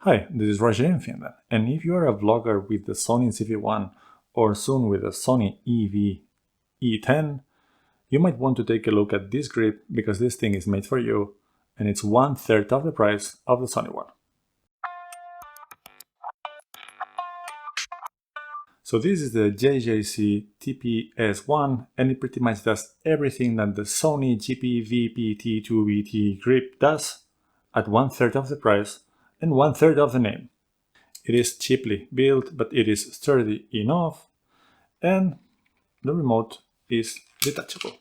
Hi, this is Roger in Finland, and if you are a vlogger with the Sony ZV-1 or soon with the Sony ZV-E10, you might want to take a look at this grip because this thing is made for you and it's 1/3 of the price of the Sony one. So this is the JJC TP-S1 and it pretty much does everything that the Sony GP-VPT2BT grip does at 1/3 of the price and 1/3 of the name. It is cheaply built, but it is sturdy enough, and the remote is detachable.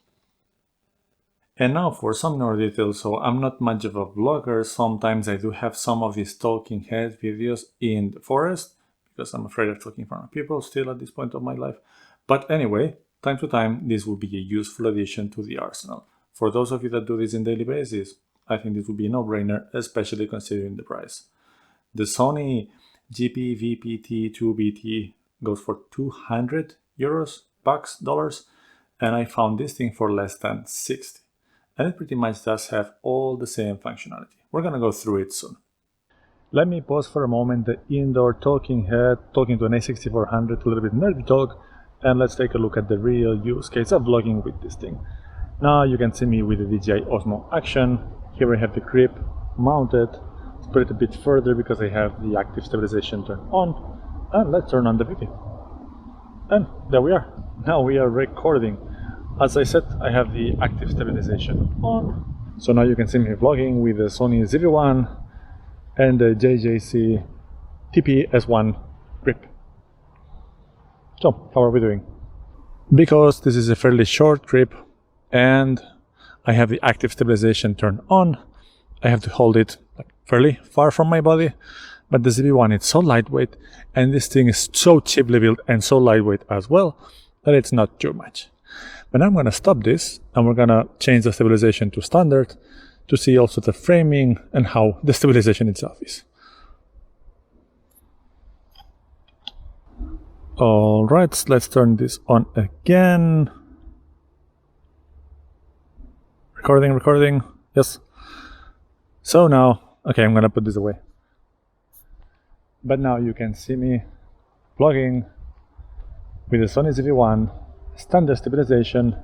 And now for some more details. So I'm not much of a vlogger. Sometimes I do have some of these talking head videos in the forest because I'm afraid of talking in front of people still at this point of my life. But anyway, time to time, this will be a useful addition to the arsenal. For those of you that do this on a daily basis, I think this would be a no-brainer, especially considering the price. The Sony GP-VPT2BT goes for 200 euros, bucks, dollars, and I found this thing for less than 60. And it pretty much does have all the same functionality. We're gonna go through it soon. Let me pause for a moment the indoor talking head, talking to an A6400, a little bit nerdy talk, and let's take a look at the real use case of vlogging with this thing. Now you can see me with the DJI Osmo Action. Here I have the grip mounted. Let's put it a bit further because I have the active stabilization turned on, and let's turn on the video. And there we are. Now we are recording. As I said, I have the active stabilization on. So now you can see me vlogging with the Sony ZV-1 and the JJC TP-S1 grip. So, how are we doing? Because this is a fairly short grip and I have the active stabilization turned on, I have to hold it fairly far from my body. But the ZV-1 is so lightweight and this thing is so cheaply built and so lightweight as well that it's not too much. But I'm going to stop this and we're going to change the stabilization to standard to see also the framing and how the stabilization itself is. Alright, let's turn this on again. Recording, yes. So now, okay, I'm going to put this away. But now you can see me vlogging with the Sony ZV-1, standard stabilization,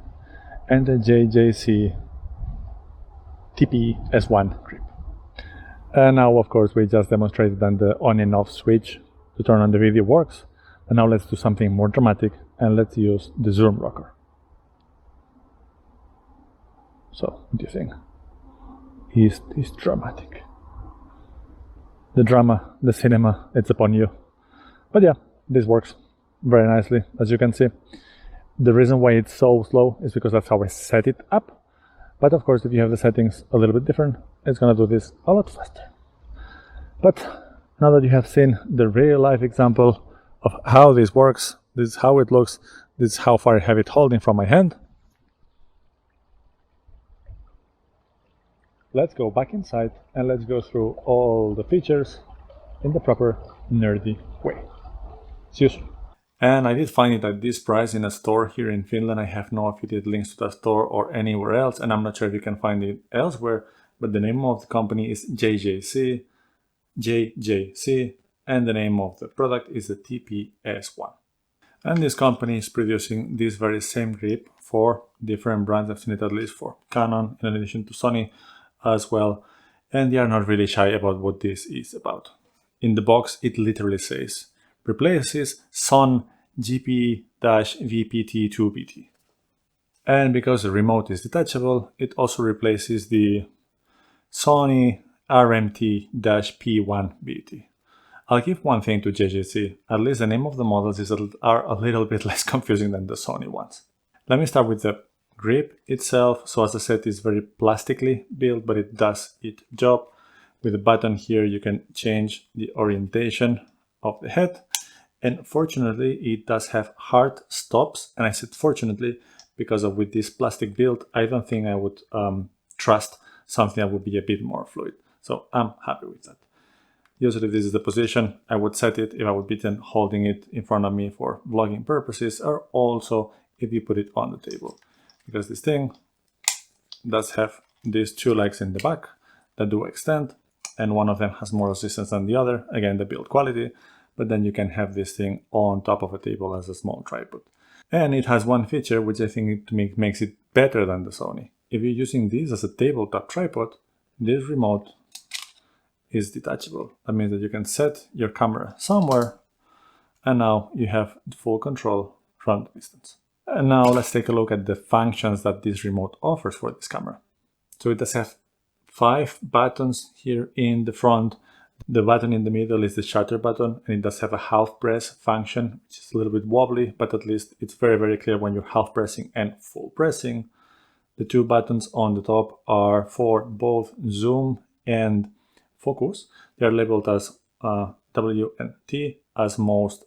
and the JJC TP-S1 grip. And now, of course, we just demonstrated that the on and off switch to turn on the video works. And now let's do something more dramatic and let's use the zoom rocker. So, what do you think? Is this dramatic? The drama, the cinema, it's upon you. But yeah, this works very nicely, as you can see. The reason why it's so slow is because that's how I set it up. But of course, if you have the settings a little bit different, it's gonna do this a lot faster. But now that you have seen the real life example of how this works, this is how it looks, this is how far I have it holding from my hand, let's go back inside and let's go through all the features in the proper nerdy way. See you soon. And I did find it at this price in a store here in Finland. I have no affiliate links to the store or anywhere else, and I'm not sure if you can find it elsewhere, but the name of the company is JJC, and the name of the product is the TP-S1. And this company is producing this very same grip for different brands. I've seen it at least for Canon, in addition to Sony as well, and they are not really shy about what this is about. In the box, it literally says, replaces Sony GP-VPT2BT. And because the remote is detachable, it also replaces the Sony RMT-P1BT. I'll give one thing to JJC, at least the name of the models are a little bit less confusing than the Sony ones. Let me start with the grip itself. So as I said, it's very plastically built, but it does its job. With the button here, you can change the orientation of the head. And fortunately, it does have hard stops. And I said fortunately, because with this plastic build, I don't think I would trust something that would be a bit more fluid. So I'm happy with that. Usually this is the position I would set it if I would be then holding it in front of me for vlogging purposes, or also if you put it on the table. Because this thing does have these two legs in the back that do extend, and one of them has more resistance than the other, again, the build quality, but then you can have this thing on top of a table as a small tripod. And it has one feature which I think makes it better than the Sony. If you're using this as a tabletop tripod, this remote is detachable. That means that you can set your camera somewhere, and now you have full control from the distance. And now let's take a look at the functions that this remote offers for this camera. So it does have 5 buttons here in the front. The button in the middle is the shutter button, and it does have a half press function, which is a little bit wobbly, but at least it's very, very clear when you're half pressing and full pressing. The 2 buttons on the top are for both zoom and focus. They're labeled as W and T as most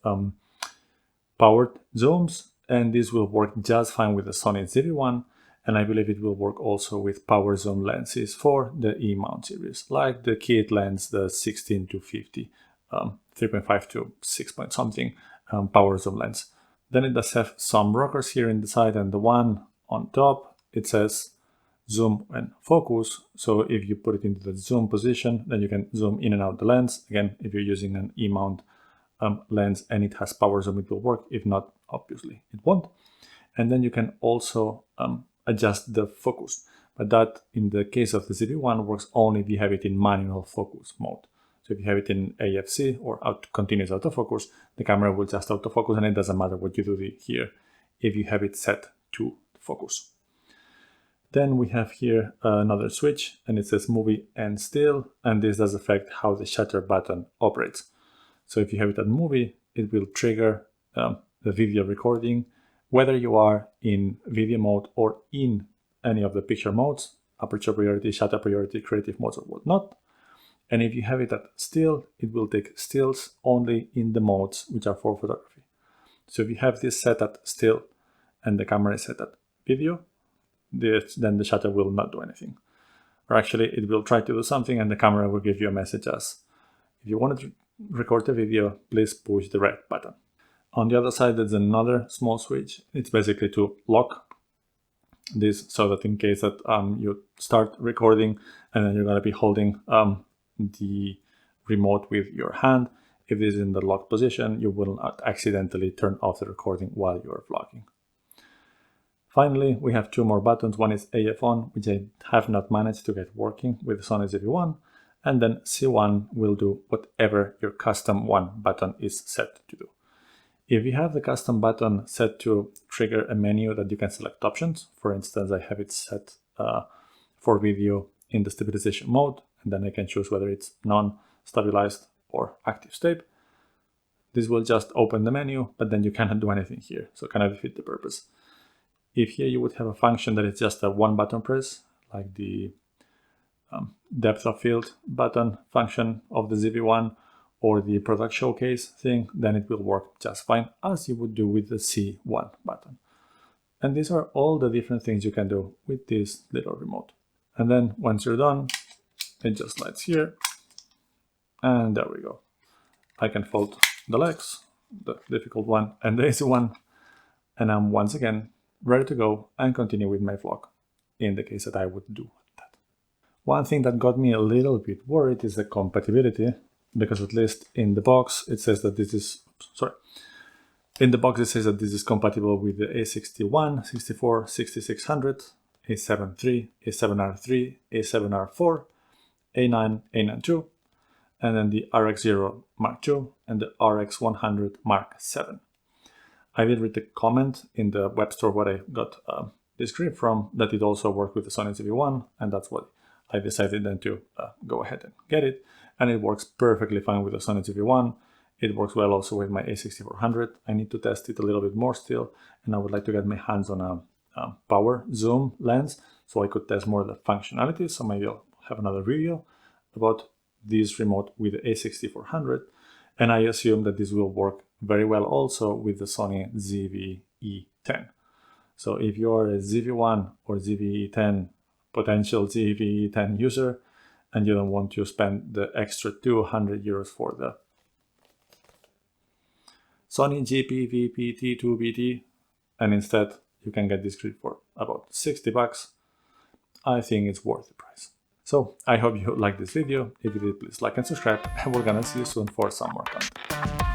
powered zooms, and this will work just fine with the Sony ZV-1, and I believe it will work also with power zoom lenses for the E-mount series, like the kit lens, the 16 to 50, 3.5 to 6 point something power zoom lens. Then it does have some rockers here in the side, and the one on top, it says zoom and focus. So if you put it into the zoom position, then you can zoom in and out the lens. Again, if you're using an E-mount lens and it has power zoom, it will work. If not, obviously it won't. And then you can also adjust the focus, but that in the case of the ZV-1 works only if you have it in manual focus mode. So if you have it in AFC or continuous autofocus, the camera will just autofocus, and it doesn't matter what you do here if you have it set to focus. Then we have here another switch, and it says movie and still, and this does affect how the shutter button operates. So if you have it at movie, it will trigger the video recording, whether you are in video mode or in any of the picture modes, aperture priority, shutter priority, creative modes, or whatnot. And if you have it at still, it will take stills only in the modes which are for photography. So if you have this set at still and the camera is set at video, then the shutter will not do anything. Or actually, it will try to do something, and the camera will give you a message as, if you want to record the video, please push the red button. On the other side, there's another small switch. It's basically to lock this so that in case that you start recording and then you're going to be holding the remote with your hand, if this is in the locked position, you will not accidentally turn off the recording while you're vlogging. Finally, we have 2 more buttons. One is AF on, which I have not managed to get working with the Sony ZV-1, and then C1 will do whatever your custom 1 button is set to do. If you have the custom button set to trigger a menu that you can select options, for instance, I have it set for video in the stabilization mode, and then I can choose whether it's non-stabilized or active state. This will just open the menu, but then you cannot do anything here, so kind of defeat the purpose. If here you would have a function that is just a 1 button press, like the depth of field button function of the ZV-1, or the product showcase thing, then it will work just fine, as you would do with the C1 button. And these are all the different things you can do with this little remote. And then once you're done, it just slides here, and there we go. I can fold the legs, the difficult one and the easy one, and I'm once again ready to go and continue with my vlog, in the case that I would do that. One thing that got me a little bit worried is the compatibility, because at least in the box it says that this is, in the box it says that this is compatible with the A61, 64, 6600, A7 III, A7R3, A7R4, A9, A9 II, and then the RX0 Mark II and the RX100 Mark VII. I did read the comment in the web store where I got this script from, that it also worked with the Sony ZV-1, and that's what I decided then to go ahead and get it. And it works perfectly fine with the Sony ZV-1. It works well also with my A6400. I need to test it a little bit more still, and I would like to get my hands on a power zoom lens so I could test more of the functionality. So maybe I'll have another video about this remote with the A6400. And I assume that this will work very well also with the Sony ZV-E10. So if you're a ZV-1 or ZV-E10, potential ZV-E10 user, and you don't want to spend the extra 200 euros for the Sony GPVP-T2BT, and instead you can get this grid for about 60 bucks, I think it's worth the price. So I hope you liked this video. If you did, please like and subscribe, and we're gonna see you soon for some more content.